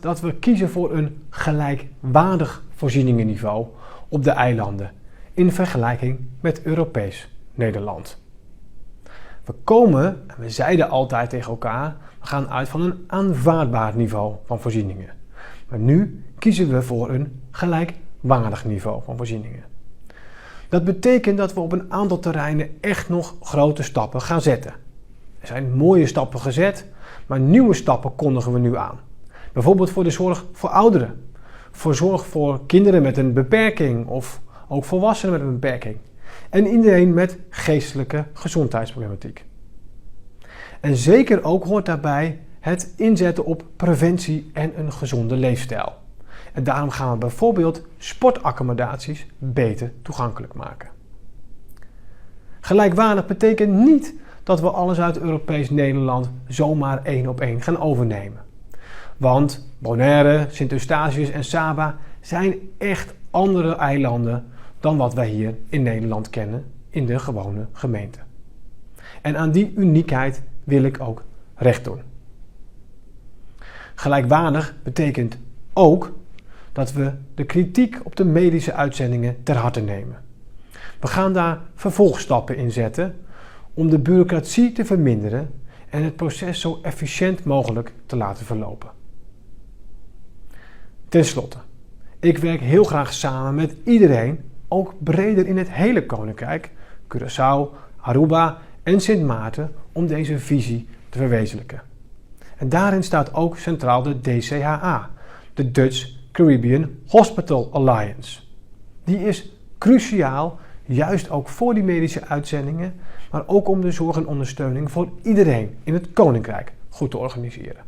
Dat we kiezen voor een gelijkwaardig voorzieningenniveau op de eilanden in vergelijking met Europees Nederland. We zeiden altijd tegen elkaar, we gaan uit van een aanvaardbaar niveau van voorzieningen. Maar nu kiezen we voor een gelijkwaardig niveau van voorzieningen. Dat betekent dat we op een aantal terreinen echt nog grote stappen gaan zetten. Er zijn mooie stappen gezet, maar nieuwe stappen kondigen we nu aan. Bijvoorbeeld voor de zorg voor ouderen, voor zorg voor kinderen met een beperking of ook volwassenen met een beperking. En iedereen met geestelijke gezondheidsproblematiek. En zeker ook hoort daarbij het inzetten op preventie en een gezonde leefstijl. En daarom gaan we bijvoorbeeld sportaccommodaties beter toegankelijk maken. Gelijkwaardig betekent niet dat we alles uit Europees Nederland zomaar één op één gaan overnemen. Want Bonaire, Sint-Eustatius en Saba zijn echt andere eilanden dan wat wij hier in Nederland kennen in de gewone gemeente. En aan die uniekheid wil ik ook recht doen. Gelijkwaardig betekent ook dat we de kritiek op de medische uitzendingen ter harte nemen. We gaan daar vervolgstappen in zetten om de bureaucratie te verminderen en het proces zo efficiënt mogelijk te laten verlopen. Ten slotte, ik werk heel graag samen met iedereen, ook breder in het hele Koninkrijk, Curaçao, Aruba en Sint Maarten, om deze visie te verwezenlijken. En daarin staat ook centraal de DCHA, de Dutch Caribbean Hospital Alliance. Die is cruciaal, juist ook voor die medische uitzendingen, maar ook om de zorg en ondersteuning voor iedereen in het Koninkrijk goed te organiseren.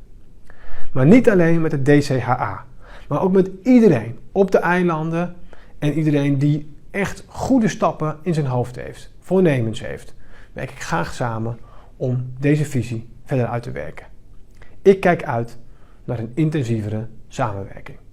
Maar niet alleen met de DCHA, maar ook met iedereen op de eilanden en iedereen die echt goede stappen in zijn hoofd heeft, voornemens heeft, werk ik graag samen om deze visie verder uit te werken. Ik kijk uit naar een intensievere samenwerking.